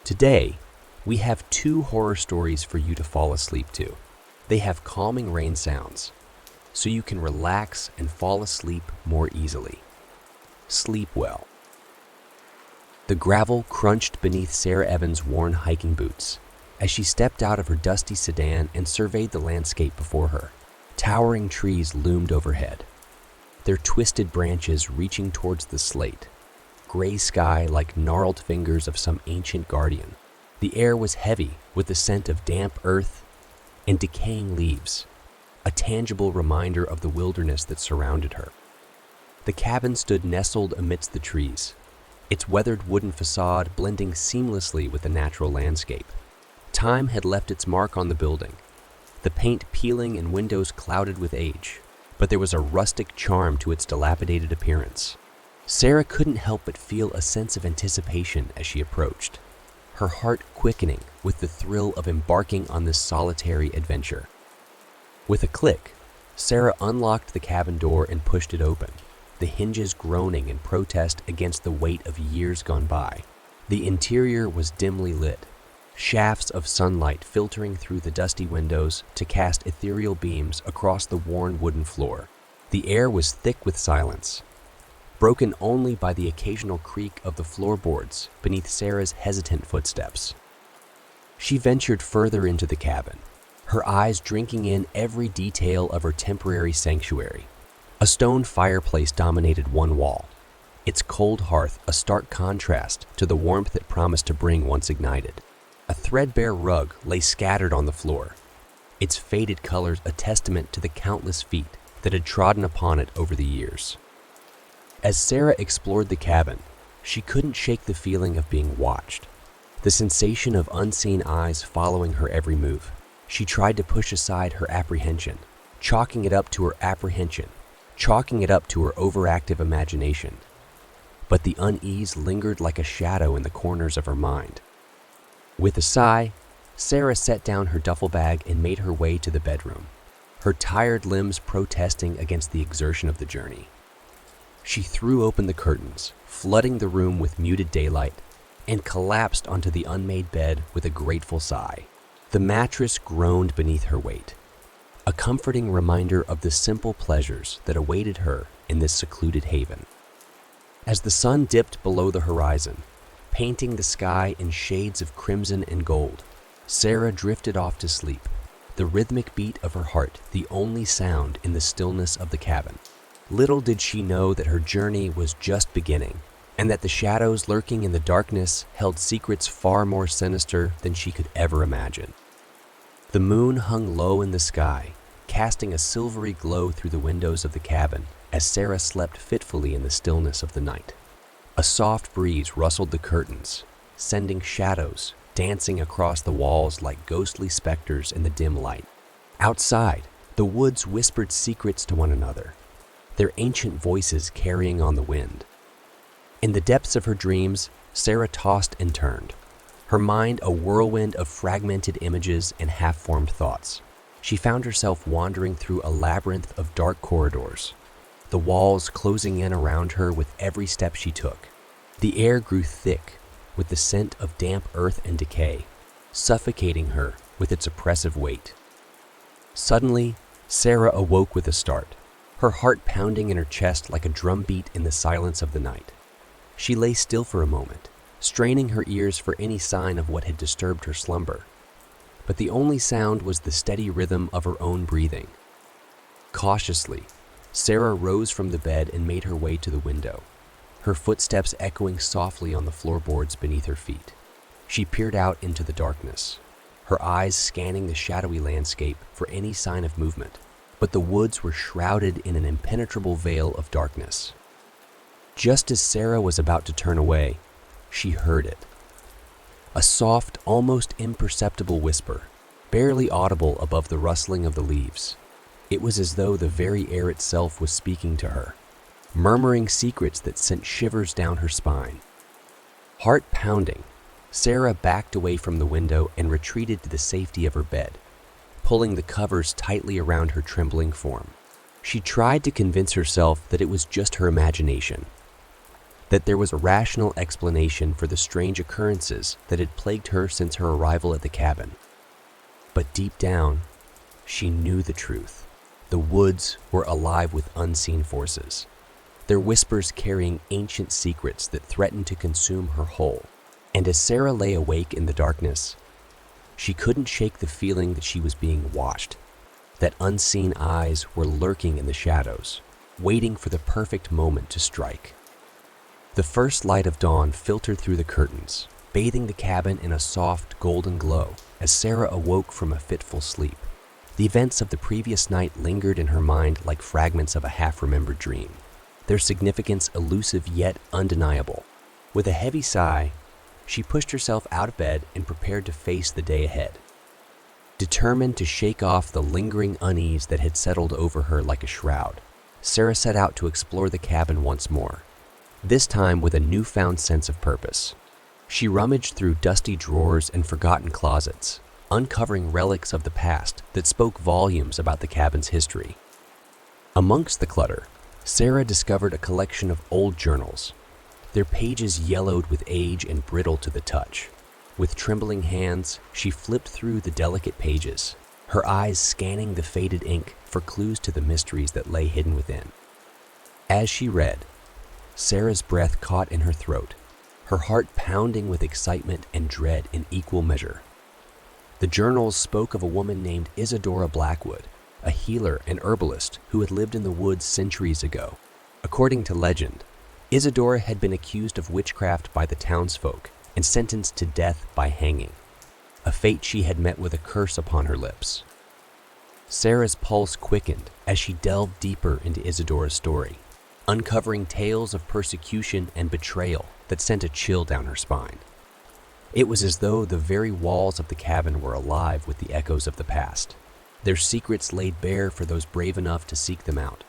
Today, we have two horror stories for you to fall asleep to. They have calming rain sounds, so you can relax and fall asleep more easily. Sleep well. The gravel crunched beneath Sarah Evans' worn hiking boots as she stepped out of her dusty sedan and surveyed the landscape before her. Towering trees loomed overhead, their twisted branches reaching towards the slate, gray sky like gnarled fingers of some ancient guardian. The air was heavy with the scent of damp earth and decaying leaves, a tangible reminder of the wilderness that surrounded her. The cabin stood nestled amidst the trees, its weathered wooden facade blending seamlessly with the natural landscape. Time had left its mark on the building, the paint peeling and windows clouded with age, but there was a rustic charm to its dilapidated appearance. Sarah couldn't help but feel a sense of anticipation as she approached, her heart quickening with the thrill of embarking on this solitary adventure. With a click, Sarah unlocked the cabin door and pushed it open, the hinges groaning in protest against the weight of years gone by. The interior was dimly lit, shafts of sunlight filtering through the dusty windows to cast ethereal beams across the worn wooden floor. The air was thick with silence, broken only by the occasional creak of the floorboards beneath Sarah's hesitant footsteps. She ventured further into the cabin, her eyes drinking in every detail of her temporary sanctuary. A stone fireplace dominated one wall, its cold hearth a stark contrast to the warmth it promised to bring once ignited. A threadbare rug lay scattered on the floor, its faded colors a testament to the countless feet that had trodden upon it over the years. As Sarah explored the cabin, she couldn't shake the feeling of being watched, the sensation of unseen eyes following her every move. She tried to push aside her apprehension, chalking it up to her overactive imagination. But the unease lingered like a shadow in the corners of her mind. With a sigh, Sarah set down her duffel bag and made her way to the bedroom, her tired limbs protesting against the exertion of the journey. She threw open the curtains, flooding the room with muted daylight, and collapsed onto the unmade bed with a grateful sigh. The mattress groaned beneath her weight, a comforting reminder of the simple pleasures that awaited her in this secluded haven. As the sun dipped below the horizon, painting the sky in shades of crimson and gold, Sarah drifted off to sleep, the rhythmic beat of her heart the only sound in the stillness of the cabin. Little did she know that her journey was just beginning, and that the shadows lurking in the darkness held secrets far more sinister than she could ever imagine. The moon hung low in the sky, casting a silvery glow through the windows of the cabin as Sarah slept fitfully in the stillness of the night. A soft breeze rustled the curtains, sending shadows dancing across the walls like ghostly specters in the dim light. Outside, the woods whispered secrets to one another, their ancient voices carrying on the wind. In the depths of her dreams, Sarah tossed and turned, her mind a whirlwind of fragmented images and half-formed thoughts. She found herself wandering through a labyrinth of dark corridors, the walls closing in around her with every step she took. The air grew thick with the scent of damp earth and decay, suffocating her with its oppressive weight. Suddenly, Sarah awoke with a start, her heart pounding in her chest like a drumbeat in the silence of the night. She lay still for a moment, straining her ears for any sign of what had disturbed her slumber. But the only sound was the steady rhythm of her own breathing. Cautiously, Sarah rose from the bed and made her way to the window, her footsteps echoing softly on the floorboards beneath her feet. She peered out into the darkness, her eyes scanning the shadowy landscape for any sign of movement. But the woods were shrouded in an impenetrable veil of darkness. Just as Sarah was about to turn away, she heard it. A soft, almost imperceptible whisper, barely audible above the rustling of the leaves. It was as though the very air itself was speaking to her, murmuring secrets that sent shivers down her spine. Heart pounding, Sarah backed away from the window and retreated to the safety of her bed, pulling the covers tightly around her trembling form. She tried to convince herself that it was just her imagination. that there was a rational explanation for the strange occurrences that had plagued her since her arrival at the cabin. But deep down, she knew the truth. The woods were alive with unseen forces, their whispers carrying ancient secrets that threatened to consume her whole. And as Sarah lay awake in the darkness, she couldn't shake the feeling that she was being watched, that unseen eyes were lurking in the shadows, waiting for the perfect moment to strike. The first light of dawn filtered through the curtains, bathing the cabin in a soft golden glow as Sarah awoke from a fitful sleep. The events of the previous night lingered in her mind like fragments of a half-remembered dream, their significance elusive yet undeniable. With a heavy sigh, she pushed herself out of bed and prepared to face the day ahead. Determined to shake off the lingering unease that had settled over her like a shroud, Sarah set out to explore the cabin once more, this time with a newfound sense of purpose. She rummaged through dusty drawers and forgotten closets, uncovering relics of the past that spoke volumes about the cabin's history. Amongst the clutter, Sarah discovered a collection of old journals, their pages yellowed with age and brittle to the touch. With trembling hands, she flipped through the delicate pages, her eyes scanning the faded ink for clues to the mysteries that lay hidden within. As she read, Sarah's breath caught in her throat, her heart pounding with excitement and dread in equal measure. The journals spoke of a woman named Isadora Blackwood, a healer and herbalist who had lived in the woods centuries ago. According to legend, Isadora had been accused of witchcraft by the townsfolk and sentenced to death by hanging, a fate she had met with a curse upon her lips. Sarah's pulse quickened as she delved deeper into Isadora's story, uncovering tales of persecution and betrayal that sent a chill down her spine. It was as though the very walls of the cabin were alive with the echoes of the past, their secrets laid bare for those brave enough to seek them out.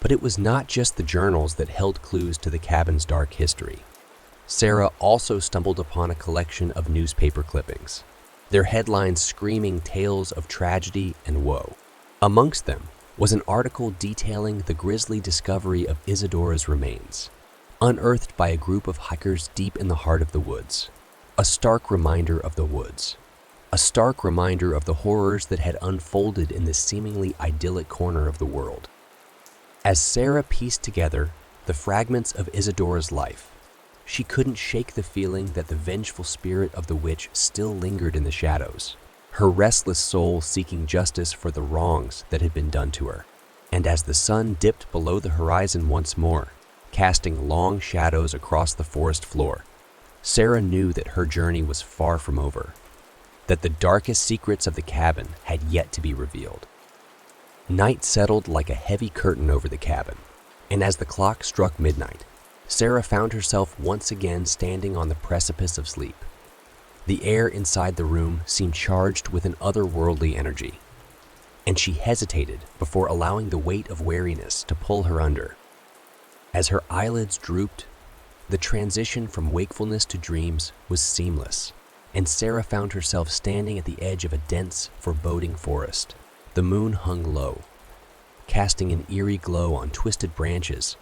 But it was not just the journals that held clues to the cabin's dark history. Sarah also stumbled upon a collection of newspaper clippings, their headlines screaming tales of tragedy and woe. Amongst them was an article detailing the grisly discovery of Isadora's remains, unearthed by a group of hikers deep in the heart of the woods. A stark reminder of the woods, a stark reminder of the horrors that had unfolded in this seemingly idyllic corner of the world. As Sarah pieced together the fragments of Isadora's life, she couldn't shake the feeling that the vengeful spirit of the witch still lingered in the shadows, her restless soul seeking justice for the wrongs that had been done to her. And as the sun dipped below the horizon once more, casting long shadows across the forest floor, Sarah knew that her journey was far from over, that the darkest secrets of the cabin had yet to be revealed. Night settled like a heavy curtain over the cabin, and as the clock struck midnight, Sarah found herself once again standing on the precipice of sleep. The air inside the room seemed charged with an otherworldly energy, and she hesitated before allowing the weight of weariness to pull her under. As her eyelids drooped, the transition from wakefulness to dreams was seamless, and Sarah found herself standing at the edge of a dense, foreboding forest. The moon hung low, casting an eerie glow on twisted branches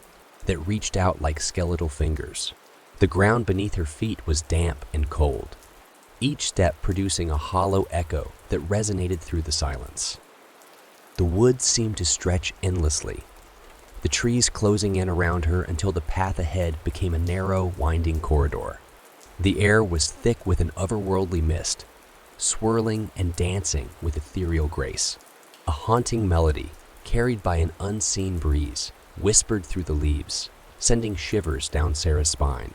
that reached out like skeletal fingers. The ground beneath her feet was damp and cold, each step producing a hollow echo that resonated through the silence. The woods seemed to stretch endlessly, the trees closing in around her until the path ahead became a narrow, winding corridor. The air was thick with an otherworldly mist, swirling and dancing with ethereal grace. A haunting melody, carried by an unseen breeze, whispered through the leaves, sending shivers down Sarah's spine.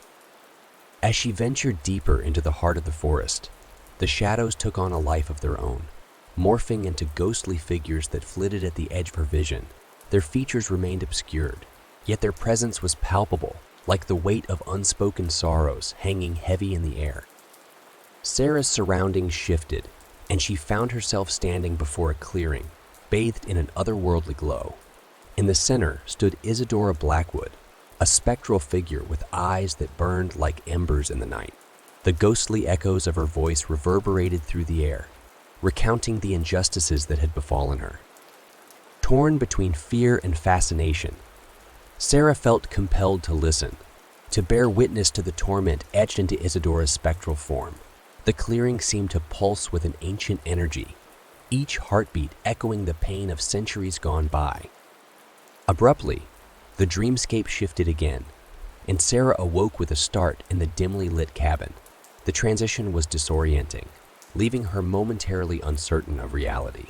As she ventured deeper into the heart of the forest, the shadows took on a life of their own, morphing into ghostly figures that flitted at the edge of her vision. Their features remained obscured, yet their presence was palpable, like the weight of unspoken sorrows hanging heavy in the air. Sarah's surroundings shifted, and she found herself standing before a clearing, bathed in an otherworldly glow. In the center stood Isadora Blackwood, a spectral figure with eyes that burned like embers in the night. The ghostly echoes of her voice reverberated through the air, recounting the injustices that had befallen her. Torn between fear and fascination, Sarah felt compelled to listen, to bear witness to the torment etched into Isadora's spectral form. The clearing seemed to pulse with an ancient energy, each heartbeat echoing the pain of centuries gone by. Abruptly, the dreamscape shifted again, and Sarah awoke with a start in the dimly lit cabin. The transition was disorienting, leaving her momentarily uncertain of reality.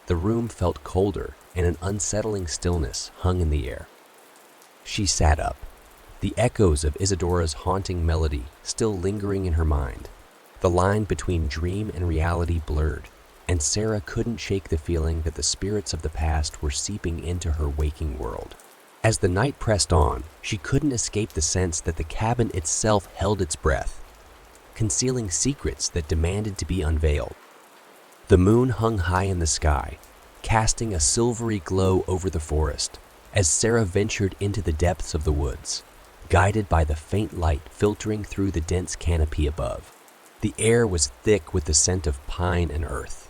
The room felt colder, and an unsettling stillness hung in the air. She sat up, the echoes of Isadora's haunting melody still lingering in her mind. The line between dream and reality blurred, and Sarah couldn't shake the feeling that the spirits of the past were seeping into her waking world. As the night pressed on, she couldn't escape the sense that the cabin itself held its breath, concealing secrets that demanded to be unveiled. The moon hung high in the sky, casting a silvery glow over the forest as Sarah ventured into the depths of the woods, guided by the faint light filtering through the dense canopy above. The air was thick with the scent of pine and earth,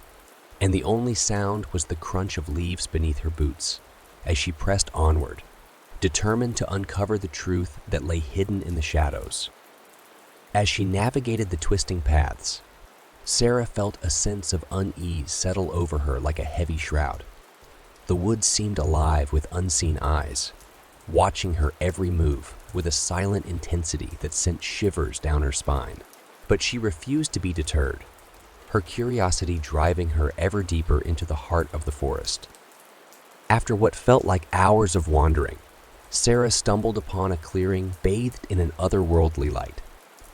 and the only sound was the crunch of leaves beneath her boots as she pressed onward, determined to uncover the truth that lay hidden in the shadows. As she navigated the twisting paths, Sarah felt a sense of unease settle over her like a heavy shroud. The woods seemed alive with unseen eyes, watching her every move with a silent intensity that sent shivers down her spine. But she refused to be deterred, her curiosity driving her ever deeper into the heart of the forest. After what felt like hours of wandering, Sarah stumbled upon a clearing bathed in an otherworldly light.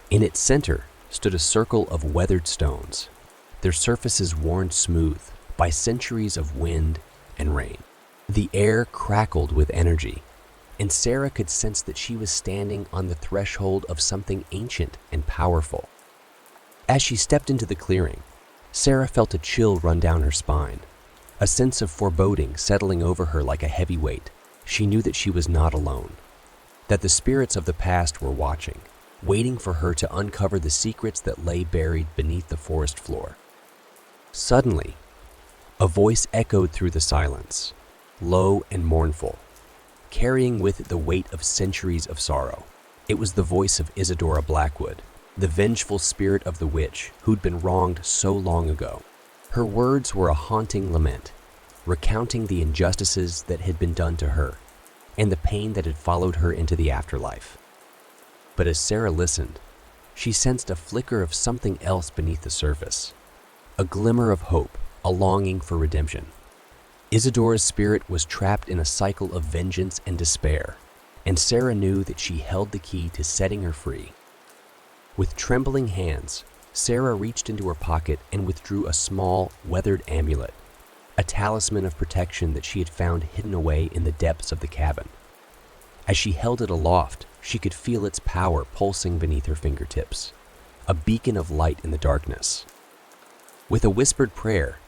In its center stood a circle of weathered stones, their surfaces worn smooth by centuries of wind and rain. The air crackled with energy, and Sarah could sense that she was standing on the threshold of something ancient and powerful. As she stepped into the clearing, Sarah felt a chill run down her spine, a sense of foreboding settling over her like a heavy weight. She knew that she was not alone, that the spirits of the past were watching, waiting for her to uncover the secrets that lay buried beneath the forest floor. Suddenly, a voice echoed through the silence, low and mournful, carrying with it the weight of centuries of sorrow. It was the voice of Isadora Blackwood, the vengeful spirit of the witch who'd been wronged so long ago. Her words were a haunting lament, recounting the injustices that had been done to her and the pain that had followed her into the afterlife. But as Sarah listened, she sensed a flicker of something else beneath the surface, a glimmer of hope, a longing for redemption. Isadora's spirit was trapped in a cycle of vengeance and despair, and Sarah knew that she held the key to setting her free. With trembling hands, Sarah reached into her pocket and withdrew a small, weathered amulet, a talisman of protection that she had found hidden away in the depths of the cabin. As she held it aloft, she could feel its power pulsing beneath her fingertips, a beacon of light in the darkness. With a whispered prayer,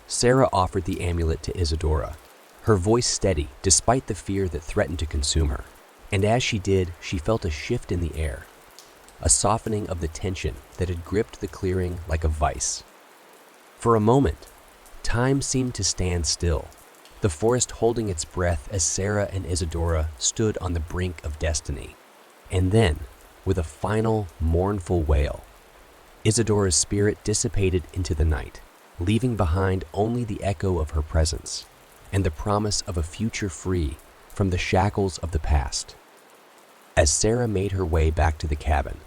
Sarah offered the amulet to Isadora, her voice steady despite the fear that threatened to consume her. And as she did, she felt a shift in the air, a softening of the tension that had gripped the clearing like a vice. For a moment, time seemed to stand still, the forest holding its breath as Sarah and Isadora stood on the brink of destiny. And then, with a final, mournful wail, Isadora's spirit dissipated into the night, leaving behind only the echo of her presence and the promise of a future free from the shackles of the past. As Sarah made her way back to the cabin,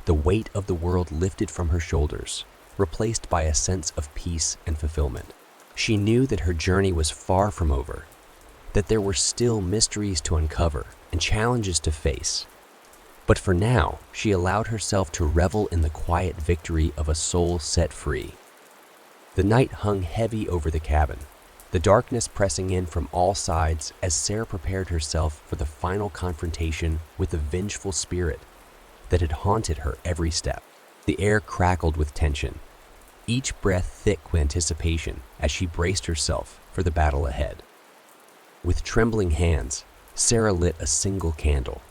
the weight of the world lifted from her shoulders, replaced by a sense of peace and fulfillment. She knew that her journey was far from over, that there were still mysteries to uncover and challenges to face. But for now, she allowed herself to revel in the quiet victory of a soul set free. The night hung heavy over the cabin, the darkness pressing in from all sides as Sarah prepared herself for the final confrontation with the vengeful spirit that had haunted her every step. The air crackled with tension, each breath thick with anticipation as she braced herself for the battle ahead. With trembling hands, Sarah lit a single candle,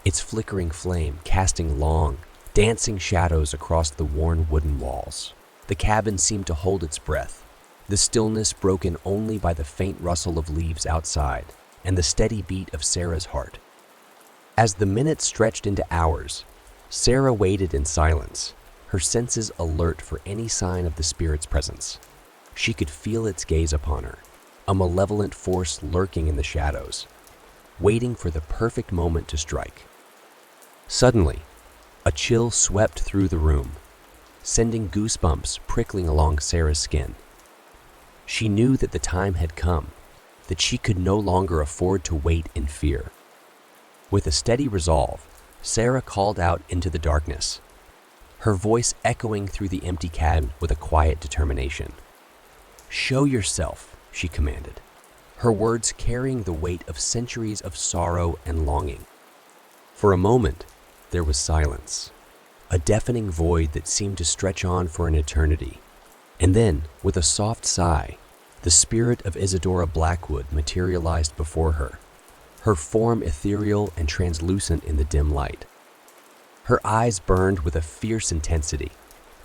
its flickering flame casting long, dancing shadows across the worn wooden walls. The cabin seemed to hold its breath, the stillness broken only by the faint rustle of leaves outside and the steady beat of Sarah's heart. As the minutes stretched into hours, Sarah waited in silence, her senses alert for any sign of the spirit's presence. She could feel its gaze upon her, a malevolent force lurking in the shadows, waiting for the perfect moment to strike. Suddenly, a chill swept through the room, sending goosebumps prickling along Sarah's skin. She knew that the time had come, that she could no longer afford to wait in fear. With a steady resolve, Sarah called out into the darkness, her voice echoing through the empty cabin with a quiet determination. "Show yourself," she commanded, her words carrying the weight of centuries of sorrow and longing. For a moment, there was silence, a deafening void that seemed to stretch on for an eternity. And then, with a soft sigh, the spirit of Isadora Blackwood materialized before her, her form ethereal and translucent in the dim light. Her eyes burned with a fierce intensity,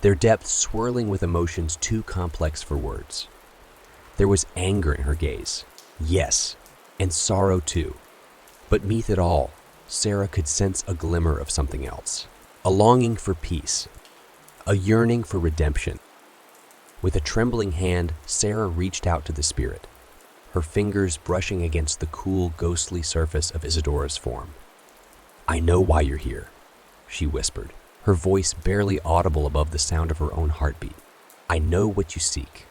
their depths swirling with emotions too complex for words. There was anger in her gaze, yes, and sorrow too. But beneath it all, Sarah could sense a glimmer of something else, a longing for peace, a yearning for redemption. With a trembling hand, Sarah reached out to the spirit, her fingers brushing against the cool, ghostly surface of Isadora's form. "I know why you're here," she whispered, her voice barely audible above the sound of her own heartbeat. "I know what you seek."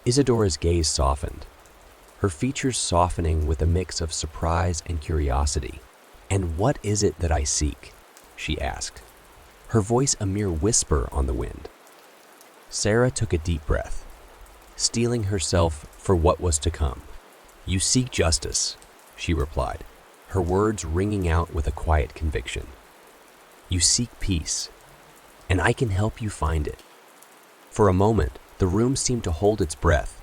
Isadora's gaze softened, her features softening with a mix of surprise and curiosity. "And what is it that I seek?" she asked, her voice a mere whisper on the wind. Sarah took a deep breath, steeling herself for what was to come. "You seek justice," she replied, her words ringing out with a quiet conviction. "You seek peace, and I can help you find it." For a moment, the room seemed to hold its breath,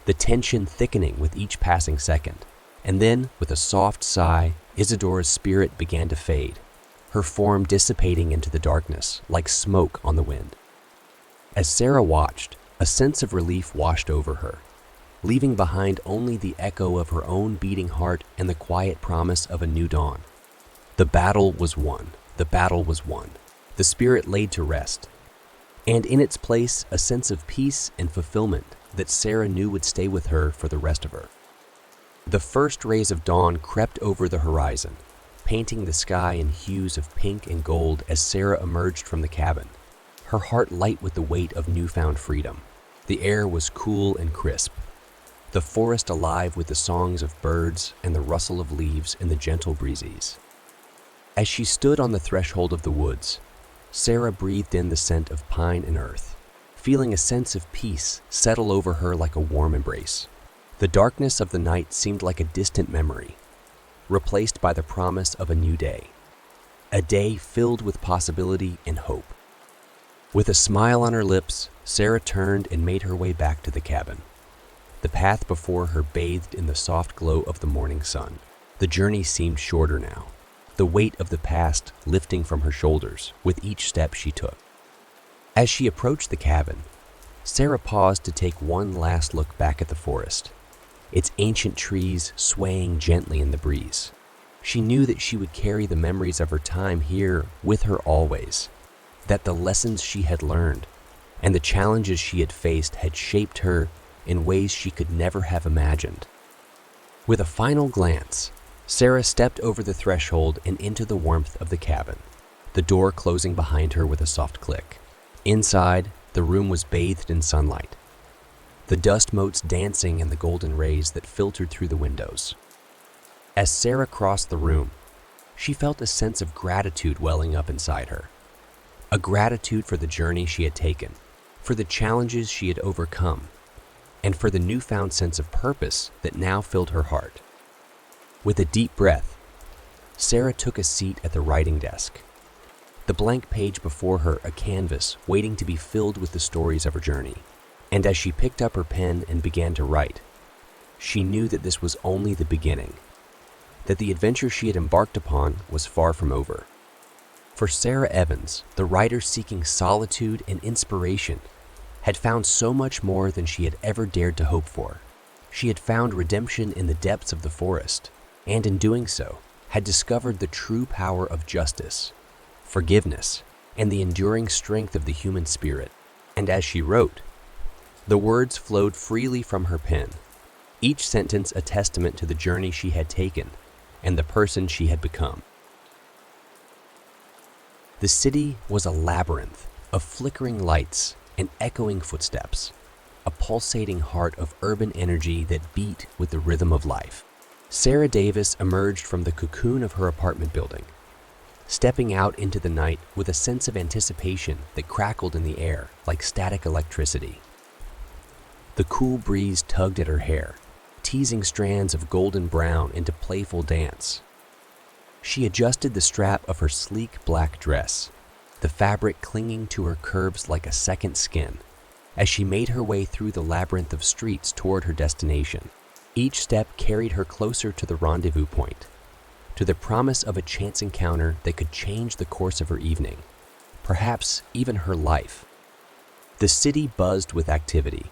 the tension thickening with each passing second. And then, with a soft sigh, Isadora's spirit began to fade, her form dissipating into the darkness like smoke on the wind. As Sarah watched, a sense of relief washed over her, leaving behind only the echo of her own beating heart and the quiet promise of a new dawn. The battle was won. The battle was won. The spirit laid to rest, and in its place, a sense of peace and fulfillment that Sarah knew would stay with her for the rest of her. The first rays of dawn crept over the horizon, painting the sky in hues of pink and gold as Sarah emerged from the cabin, her heart light with the weight of newfound freedom. The air was cool and crisp, the forest alive with the songs of birds and the rustle of leaves in the gentle breezes. As she stood on the threshold of the woods, Sarah breathed in the scent of pine and earth, feeling a sense of peace settle over her like a warm embrace. The darkness of the night seemed like a distant memory, replaced by the promise of a new day, a day filled with possibility and hope. With a smile on her lips, Sarah turned and made her way back to the cabin. The path before her bathed in the soft glow of the morning sun. The journey seemed shorter now, the weight of the past lifting from her shoulders with each step she took. As she approached the cabin, Sarah paused to take one last look back at the forest, its ancient trees swaying gently in the breeze. She knew that she would carry the memories of her time here with her always, that the lessons she had learned and the challenges she had faced had shaped her in ways she could never have imagined. With a final glance, Sarah stepped over the threshold and into the warmth of the cabin, the door closing behind her with a soft click. Inside, the room was bathed in sunlight, the dust motes dancing in the golden rays that filtered through the windows. As Sarah crossed the room, she felt a sense of gratitude welling up inside her. A gratitude for the journey she had taken, for the challenges she had overcome, and for the newfound sense of purpose that now filled her heart. With a deep breath, Sarah took a seat at the writing desk, the blank page before her a canvas waiting to be filled with the stories of her journey. And as she picked up her pen and began to write, she knew that this was only the beginning, that the adventure she had embarked upon was far from over. For Sarah Evans, the writer seeking solitude and inspiration, had found so much more than she had ever dared to hope for. She had found redemption in the depths of the forest, and in doing so, had discovered the true power of justice, forgiveness, and the enduring strength of the human spirit. And as she wrote, the words flowed freely from her pen, each sentence a testament to the journey she had taken and the person she had become. The city was a labyrinth of flickering lights and echoing footsteps, a pulsating heart of urban energy that beat with the rhythm of life. Sarah Davis emerged from the cocoon of her apartment building, stepping out into the night with a sense of anticipation that crackled in the air like static electricity. The cool breeze tugged at her hair, teasing strands of golden brown into playful dance. She adjusted the strap of her sleek black dress, the fabric clinging to her curves like a second skin, as she made her way through the labyrinth of streets toward her destination. Each step carried her closer to the rendezvous point, to the promise of a chance encounter that could change the course of her evening, perhaps even her life. The city buzzed with activity,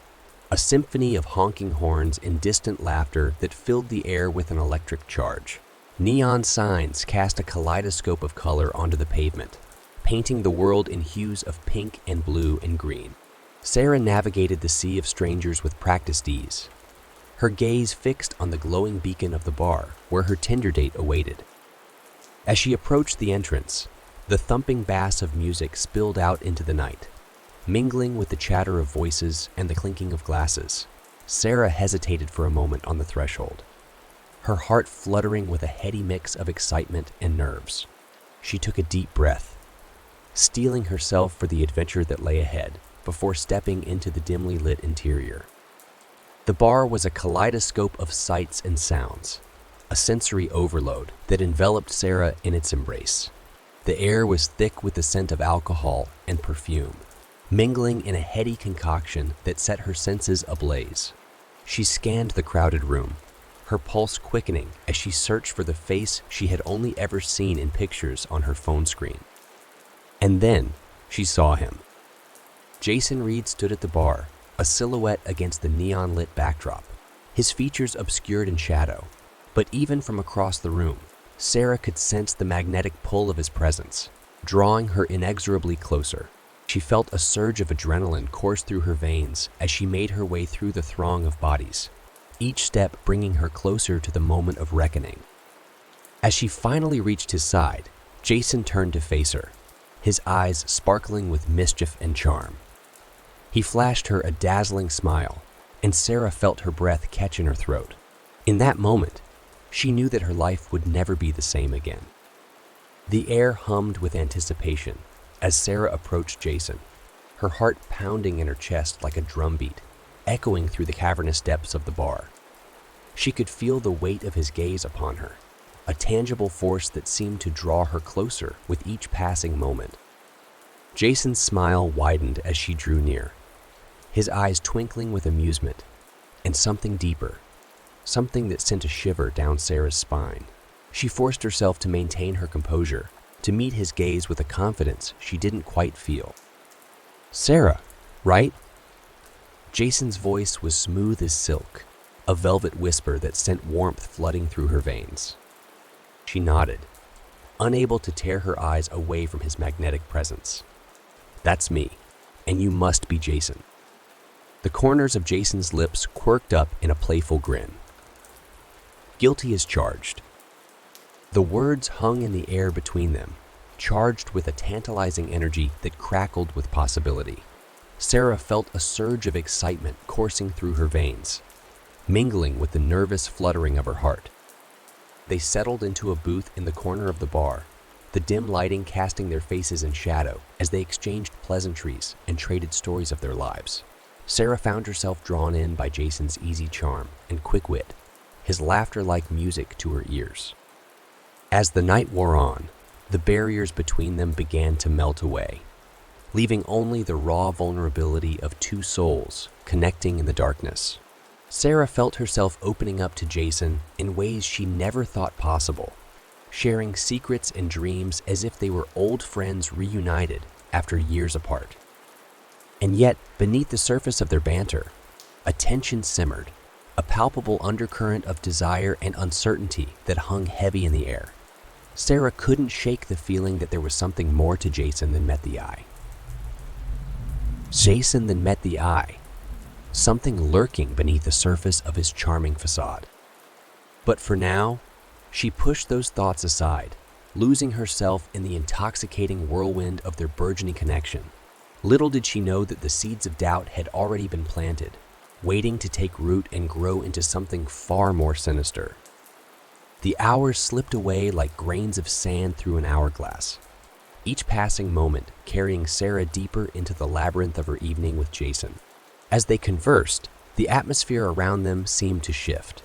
a symphony of honking horns and distant laughter that filled the air with an electric charge. Neon signs cast a kaleidoscope of color onto the pavement, painting the world in hues of pink and blue and green. Sarah navigated the sea of strangers with practiced ease, her gaze fixed on the glowing beacon of the bar where her Tinder date awaited. As she approached the entrance, the thumping bass of music spilled out into the night, mingling with the chatter of voices and the clinking of glasses. Sarah hesitated for a moment on the threshold, her heart fluttering with a heady mix of excitement and nerves. She took a deep breath, steeling herself for the adventure that lay ahead before stepping into the dimly lit interior. The bar was a kaleidoscope of sights and sounds, a sensory overload that enveloped Sarah in its embrace. The air was thick with the scent of alcohol and perfume, mingling in a heady concoction that set her senses ablaze. She scanned the crowded room, her pulse quickening as she searched for the face she had only ever seen in pictures on her phone screen. And then she saw him. Jason Reed stood at the bar, a silhouette against the neon-lit backdrop, his features obscured in shadow. But even from across the room, Sarah could sense the magnetic pull of his presence, drawing her inexorably closer. She felt a surge of adrenaline course through her veins as she made her way through the throng of bodies, each step bringing her closer to the moment of reckoning. As she finally reached his side, Jason turned to face her, his eyes sparkling with mischief and charm. He flashed her a dazzling smile, and Sarah felt her breath catch in her throat. In that moment, she knew that her life would never be the same again. The air hummed with anticipation as Sarah approached Jason, her heart pounding in her chest like a drumbeat, echoing through the cavernous depths of the bar. She could feel the weight of his gaze upon her, a tangible force that seemed to draw her closer with each passing moment. Jason's smile widened as she drew near, his eyes twinkling with amusement and something deeper, something that sent a shiver down Sarah's spine. She forced herself to maintain her composure, to meet his gaze with a confidence she didn't quite feel. "Sarah, right?" Jason's voice was smooth as silk, a velvet whisper that sent warmth flooding through her veins. She nodded, unable to tear her eyes away from his magnetic presence. "That's me, and you must be Jason." The corners of Jason's lips quirked up in a playful grin. "Guilty as charged." The words hung in the air between them, charged with a tantalizing energy that crackled with possibility. Sarah felt a surge of excitement coursing through her veins, mingling with the nervous fluttering of her heart. They settled into a booth in the corner of the bar, the dim lighting casting their faces in shadow as they exchanged pleasantries and traded stories of their lives. Sarah found herself drawn in by Jason's easy charm and quick wit, his laughter like music to her ears. As the night wore on, the barriers between them began to melt away, leaving only the raw vulnerability of two souls connecting in the darkness. Sarah felt herself opening up to Jason in ways she never thought possible, sharing secrets and dreams as if they were old friends reunited after years apart. And yet, beneath the surface of their banter, a tension simmered, a palpable undercurrent of desire and uncertainty that hung heavy in the air. Sarah couldn't shake the feeling that there was something more to Jason than met the eye. Something lurking beneath the surface of his charming facade. But for now, she pushed those thoughts aside, losing herself in the intoxicating whirlwind of their burgeoning connection. Little did she know that the seeds of doubt had already been planted, waiting to take root and grow into something far more sinister. The hours slipped away like grains of sand through an hourglass, each passing moment carrying Sarah deeper into the labyrinth of her evening with Jason. As they conversed, the atmosphere around them seemed to shift,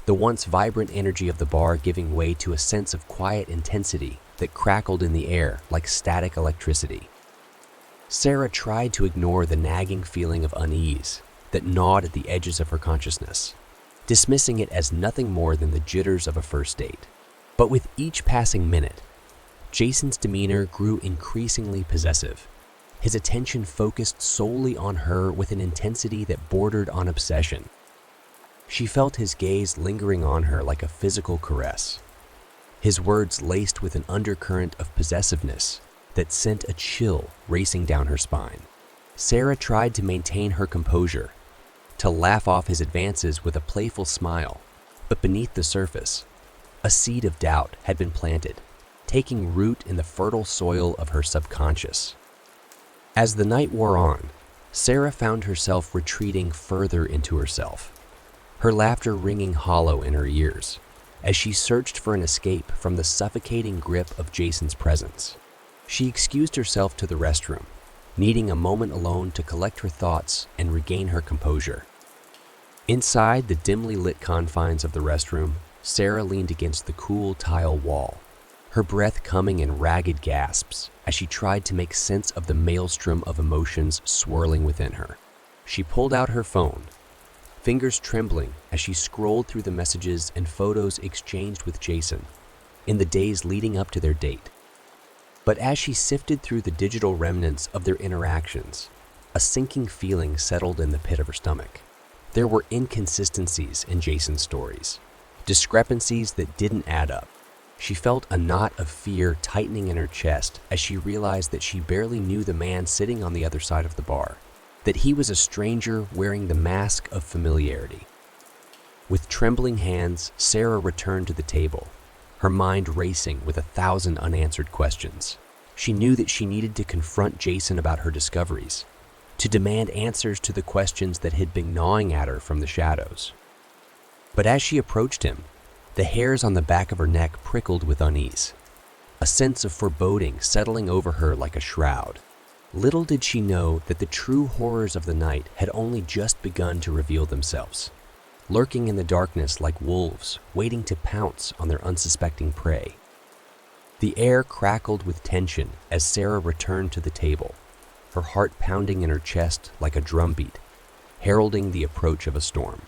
the once vibrant energy of the bar giving way to a sense of quiet intensity that crackled in the air like static electricity. Sarah tried to ignore the nagging feeling of unease that gnawed at the edges of her consciousness, dismissing it as nothing more than the jitters of a first date. But with each passing minute, Jason's demeanor grew increasingly possessive, his attention focused solely on her with an intensity that bordered on obsession. She felt his gaze lingering on her like a physical caress, his words laced with an undercurrent of possessiveness that sent a chill racing down her spine. Sarah tried to maintain her composure, to laugh off his advances with a playful smile, but beneath the surface, a seed of doubt had been planted, taking root in the fertile soil of her subconscious. As the night wore on, Sarah found herself retreating further into herself, her laughter ringing hollow in her ears as she searched for an escape from the suffocating grip of Jason's presence. She excused herself to the restroom, needing a moment alone to collect her thoughts and regain her composure. Inside the dimly lit confines of the restroom, Sarah leaned against the cool tile wall, her breath coming in ragged gasps as she tried to make sense of the maelstrom of emotions swirling within her. She pulled out her phone, fingers trembling as she scrolled through the messages and photos exchanged with Jason in the days leading up to their date. But as she sifted through the digital remnants of their interactions, a sinking feeling settled in the pit of her stomach. There were inconsistencies in Jason's stories, discrepancies that didn't add up. She felt a knot of fear tightening in her chest as she realized that she barely knew the man sitting on the other side of the bar, that he was a stranger wearing the mask of familiarity. With trembling hands, Sarah returned to the table, her mind racing with 1,000 unanswered questions. She knew that she needed to confront Jason about her discoveries, to demand answers to the questions that had been gnawing at her from the shadows. But as she approached him, the hairs on the back of her neck prickled with unease, a sense of foreboding settling over her like a shroud. Little did she know that the true horrors of the night had only just begun to reveal themselves, lurking in the darkness like wolves waiting to pounce on their unsuspecting prey. The air crackled with tension as Sarah returned to the table, her heart pounding in her chest like a drumbeat, heralding the approach of a storm.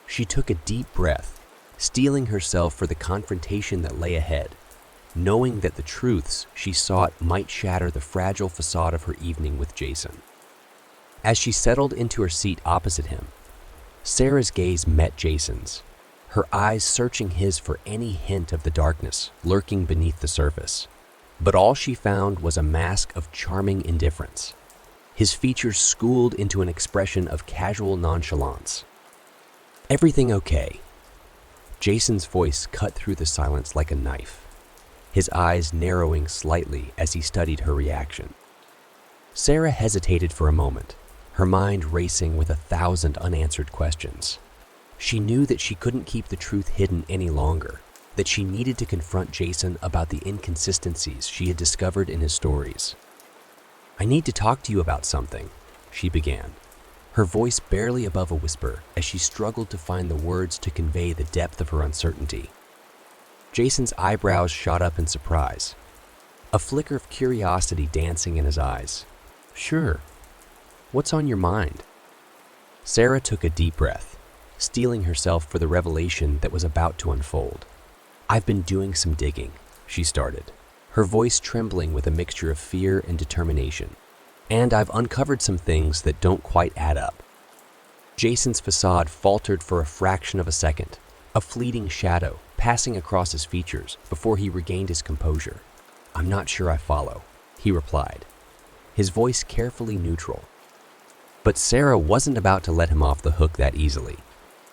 She took a deep breath, steeling herself for the confrontation that lay ahead, knowing that the truths she sought might shatter the fragile facade of her evening with Jason. As she settled into her seat opposite him, Sarah's gaze met Jason's, her eyes searching his for any hint of the darkness lurking beneath the surface. But all she found was a mask of charming indifference, his features schooled into an expression of casual nonchalance. "Everything okay?" Jason's voice cut through the silence like a knife, his eyes narrowing slightly as he studied her reaction. Sarah hesitated for a moment, her mind racing with 1,000 unanswered questions. She knew that she couldn't keep the truth hidden any longer, that she needed to confront Jason about the inconsistencies she had discovered in his stories. "I need to talk to you about something," she began, her voice barely above a whisper as she struggled to find the words to convey the depth of her uncertainty. Jason's eyebrows shot up in surprise, a flicker of curiosity dancing in his eyes. "Sure. What's on your mind?" Sarah took a deep breath, steeling herself for the revelation that was about to unfold. "I've been doing some digging," she started, her voice trembling with a mixture of fear and determination. "And I've uncovered some things that don't quite add up." Jason's facade faltered for a fraction of a second, a fleeting shadow passing across his features before he regained his composure. "I'm not sure I follow," he replied, his voice carefully neutral. But Sarah wasn't about to let him off the hook that easily.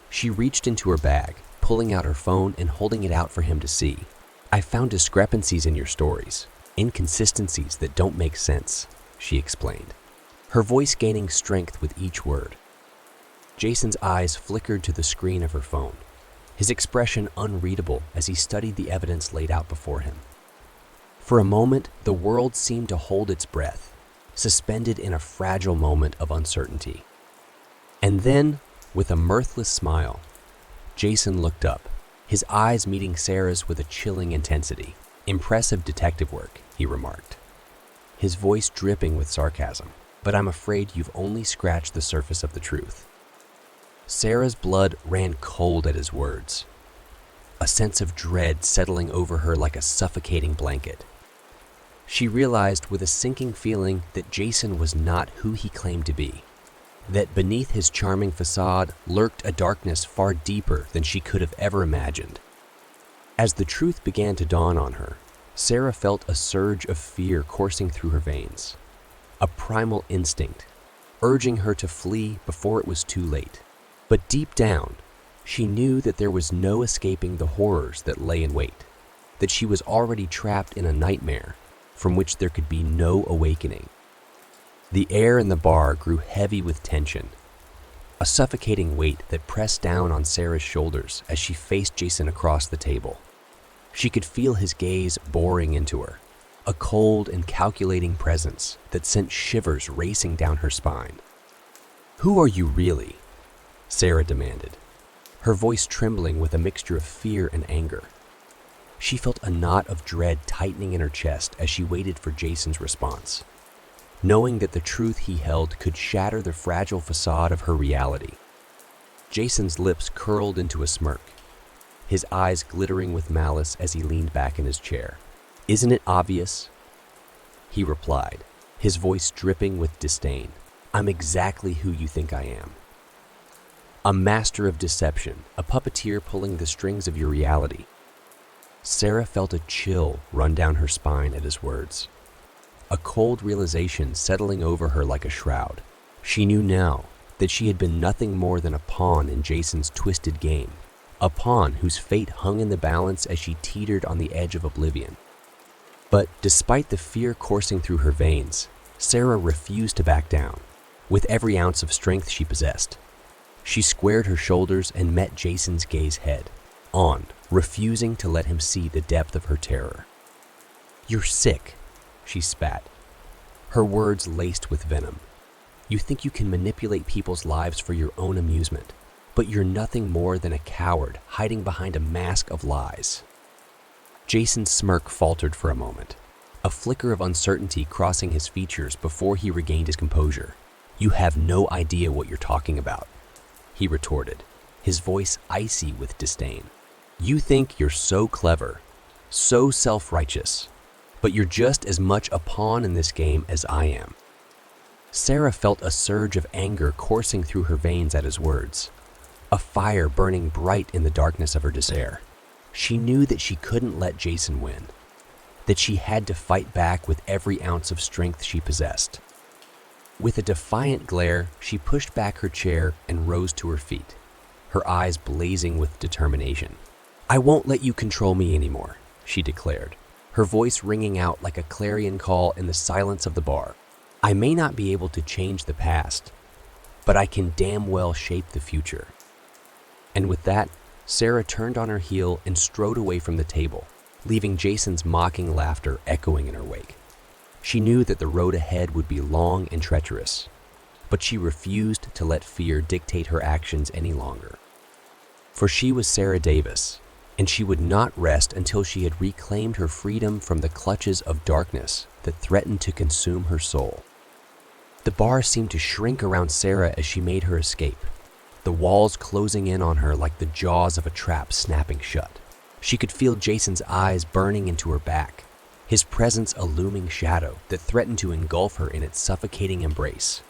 She reached into her bag, pulling out her phone and holding it out for him to see. "I found discrepancies in your stories, inconsistencies that don't make sense," she explained, her voice gaining strength with each word. Jason's eyes flickered to the screen of her phone, his expression unreadable as he studied the evidence laid out before him. For a moment, the world seemed to hold its breath, suspended in a fragile moment of uncertainty. And then, with a mirthless smile, Jason looked up, his eyes meeting Sarah's with a chilling intensity. "Impressive detective work," he remarked, his voice dripping with sarcasm. "But I'm afraid you've only scratched the surface of the truth." Sarah's blood ran cold at his words, a sense of dread settling over her like a suffocating blanket. She realized with a sinking feeling that Jason was not who he claimed to be, that beneath his charming facade lurked a darkness far deeper than she could have ever imagined. As the truth began to dawn on her, Sarah felt a surge of fear coursing through her veins, a primal instinct, urging her to flee before it was too late. But deep down, she knew that there was no escaping the horrors that lay in wait, that she was already trapped in a nightmare from which there could be no awakening. The air in the bar grew heavy with tension, a suffocating weight that pressed down on Sarah's shoulders as she faced Jason across the table. She could feel his gaze boring into her, a cold and calculating presence that sent shivers racing down her spine. "Who are you really?" Sarah demanded, her voice trembling with a mixture of fear and anger. She felt a knot of dread tightening in her chest as she waited for Jason's response, knowing that the truth he held could shatter the fragile facade of her reality. Jason's lips curled into a smirk, his eyes glittering with malice as he leaned back in his chair. "Isn't it obvious?" he replied, his voice dripping with disdain. "I'm exactly who you think I am. A master of deception, a puppeteer pulling the strings of your reality." Sarah felt a chill run down her spine at his words, a cold realization settling over her like a shroud. She knew now that she had been nothing more than a pawn in Jason's twisted game, a pawn whose fate hung in the balance as she teetered on the edge of oblivion. But despite the fear coursing through her veins, Sarah refused to back down, with every ounce of strength she possessed. She squared her shoulders and met Jason's gaze head on, refusing to let him see the depth of her terror. "You're sick," she spat, her words laced with venom. "You think you can manipulate people's lives for your own amusement, but you're nothing more than a coward hiding behind a mask of lies." Jason's smirk faltered for a moment, a flicker of uncertainty crossing his features before he regained his composure. "You have no idea what you're talking about," he retorted, his voice icy with disdain. "You think you're so clever, so self-righteous, but you're just as much a pawn in this game as I am." Sarah felt a surge of anger coursing through her veins at his words, a fire burning bright in the darkness of her despair. She knew that she couldn't let Jason win, that she had to fight back with every ounce of strength she possessed. With a defiant glare, she pushed back her chair and rose to her feet, her eyes blazing with determination. "I won't let you control me anymore," she declared, her voice ringing out like a clarion call in the silence of the bar. "I may not be able to change the past, but I can damn well shape the future." And with that, Sarah turned on her heel and strode away from the table, leaving Jason's mocking laughter echoing in her wake. She knew that the road ahead would be long and treacherous, but she refused to let fear dictate her actions any longer. For she was Sarah Davis, and she would not rest until she had reclaimed her freedom from the clutches of darkness that threatened to consume her soul. The bar seemed to shrink around Sarah as she made her escape, the walls closing in on her like the jaws of a trap snapping shut. She could feel Jason's eyes burning into her back, his presence a looming shadow that threatened to engulf her in its suffocating embrace.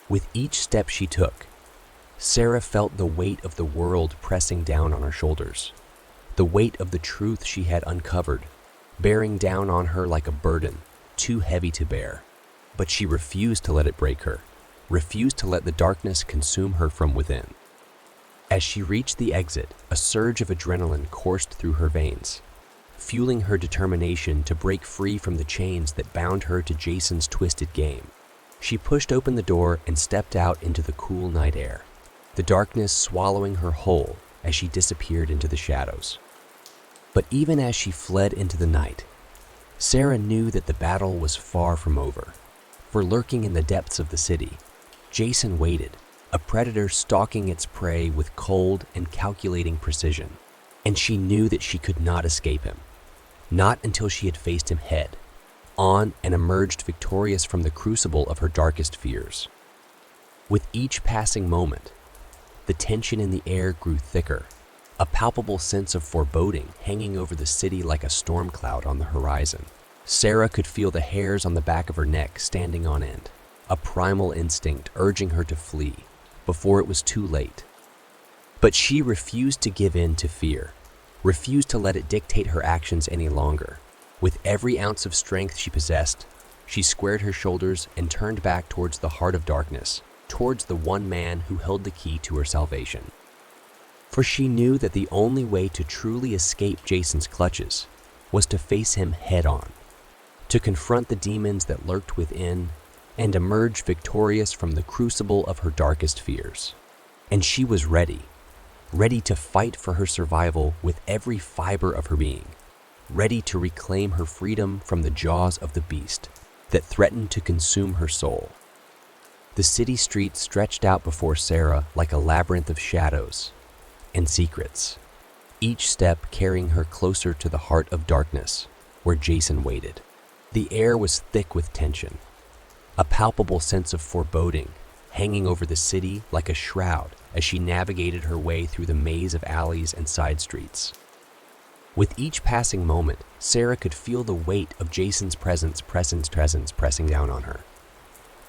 With each step she took, Sarah felt the weight of the world pressing down on her shoulders, the weight of the truth she had uncovered, bearing down on her like a burden, too heavy to bear. But she refused to let it break her, refused to let the darkness consume her from within. As she reached the exit, a surge of adrenaline coursed through her veins, fueling her determination to break free from the chains that bound her to Jason's twisted game. She pushed open the door and stepped out into the cool night air, the darkness swallowing her whole as she disappeared into the shadows. But even as she fled into the night, Sarah knew that the battle was far from over. For lurking in the depths of the city, Jason waited, a predator stalking its prey with cold and calculating precision. And she knew that she could not escape him, not until she had faced him head on and emerged victorious from the crucible of her darkest fears. With each passing moment, the tension in the air grew thicker, a palpable sense of foreboding hanging over the city like a storm cloud on the horizon. Sarah could feel the hairs on the back of her neck standing on end, a primal instinct urging her to flee before it was too late. But she refused to give in to fear, refused to let it dictate her actions any longer. With every ounce of strength she possessed, she squared her shoulders and turned back towards the heart of darkness, towards the one man who held the key to her salvation. For she knew that the only way to truly escape Jason's clutches was to face him head-on, to confront the demons that lurked within and emerge victorious from the crucible of her darkest fears. And she was ready to fight for her survival with every fiber of her being, ready to reclaim her freedom from the jaws of the beast that threatened to consume her soul. The city streets stretched out before Sarah like a labyrinth of shadows and secrets, each step carrying her closer to the heart of darkness where Jason waited. The air was thick with tension, a palpable sense of foreboding hanging over the city like a shroud as she navigated her way through the maze of alleys and side streets. With each passing moment, Sarah could feel the weight of Jason's presence pressing down on her.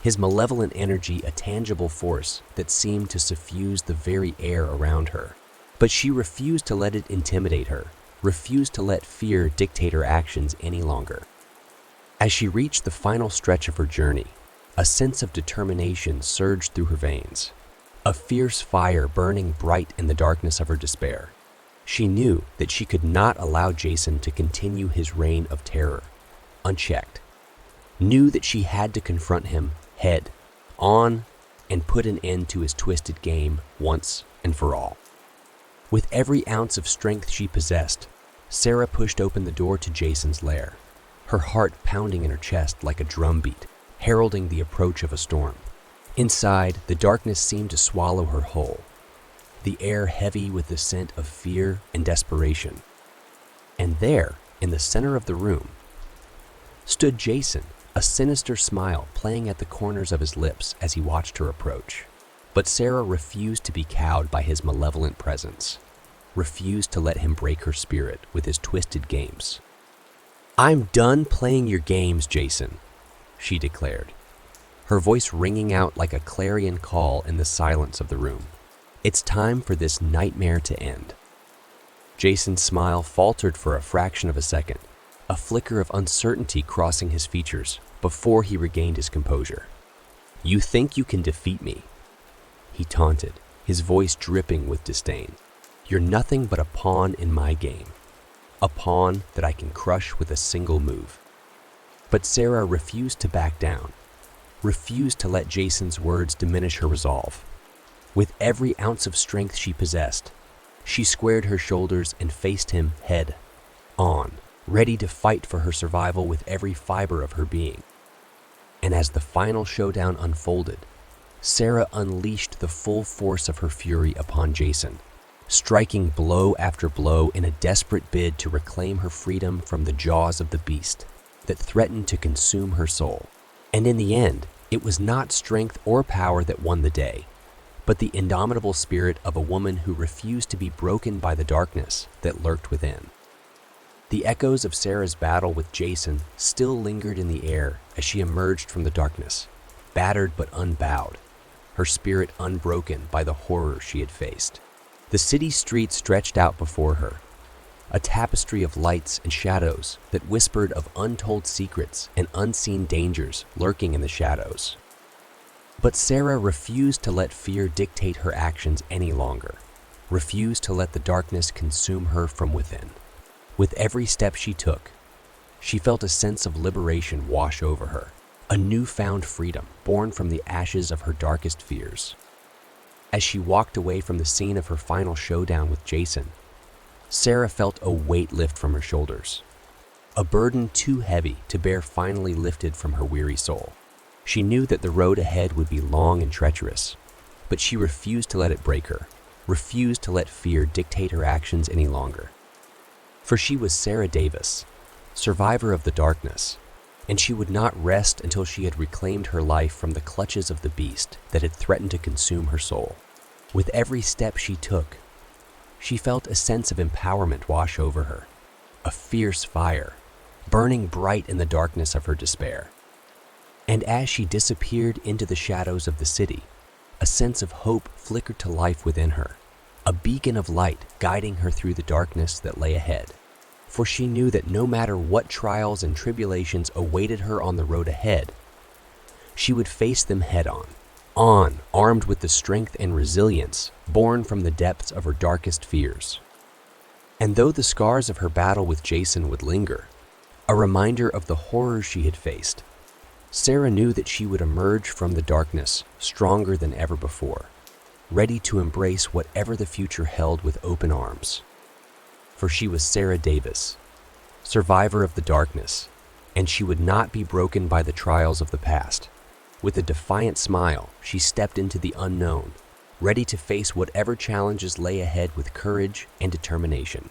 His malevolent energy, a tangible force that seemed to suffuse the very air around her. But she refused to let it intimidate her, refused to let fear dictate her actions any longer. As she reached the final stretch of her journey, a sense of determination surged through her veins, a fierce fire burning bright in the darkness of her despair. She knew that she could not allow Jason to continue his reign of terror, unchecked. Knew that she had to confront him head on and put an end to his twisted game once and for all. With every ounce of strength she possessed, Sarah pushed open the door to Jason's lair, her heart pounding in her chest like a drumbeat, heralding the approach of a storm. Inside, the darkness seemed to swallow her whole, the air heavy with the scent of fear and desperation. And there, in the center of the room, stood Jason, a sinister smile playing at the corners of his lips as he watched her approach. But Sarah refused to be cowed by his malevolent presence, refused to let him break her spirit with his twisted games. "I'm done playing your games, Jason," she declared, her voice ringing out like a clarion call in the silence of the room. "It's time for this nightmare to end." Jason's smile faltered for a fraction of a second, a flicker of uncertainty crossing his features before he regained his composure. "You think you can defeat me?" he taunted, his voice dripping with disdain. "You're nothing but a pawn in my game, a pawn that I can crush with a single move." But Sarah refused to back down, refused to let Jason's words diminish her resolve. With every ounce of strength she possessed, she squared her shoulders and faced him head on, ready to fight for her survival with every fiber of her being. And as the final showdown unfolded, Sarah unleashed the full force of her fury upon Jason, striking blow after blow in a desperate bid to reclaim her freedom from the jaws of the beast that threatened to consume her soul. And in the end, it was not strength or power that won the day, but the indomitable spirit of a woman who refused to be broken by the darkness that lurked within. The echoes of Sarah's battle with Jason still lingered in the air as she emerged from the darkness, battered but unbowed, her spirit unbroken by the horror she had faced. The city streets stretched out before her, a tapestry of lights and shadows that whispered of untold secrets and unseen dangers lurking in the shadows. But Sarah refused to let fear dictate her actions any longer, refused to let the darkness consume her from within. With every step she took, she felt a sense of liberation wash over her, a newfound freedom born from the ashes of her darkest fears. As she walked away from the scene of her final showdown with Jason, Sarah felt a weight lift from her shoulders. A burden too heavy to bear finally lifted from her weary soul. She knew that the road ahead would be long and treacherous, but she refused to let it break her, refused to let fear dictate her actions any longer. For she was Sarah Davis, survivor of the darkness, and she would not rest until she had reclaimed her life from the clutches of the beast that had threatened to consume her soul. With every step she took, she felt a sense of empowerment wash over her, a fierce fire, burning bright in the darkness of her despair. And as she disappeared into the shadows of the city, a sense of hope flickered to life within her, a beacon of light guiding her through the darkness that lay ahead. For she knew that no matter what trials and tribulations awaited her on the road ahead, she would face them head-on, armed with the strength and resilience born from the depths of her darkest fears. And though the scars of her battle with Jason would linger, a reminder of the horrors she had faced, Sarah knew that she would emerge from the darkness stronger than ever before, ready to embrace whatever the future held with open arms. For she was Sarah Davis, survivor of the darkness, and she would not be broken by the trials of the past. With a defiant smile, she stepped into the unknown, ready to face whatever challenges lay ahead with courage and determination.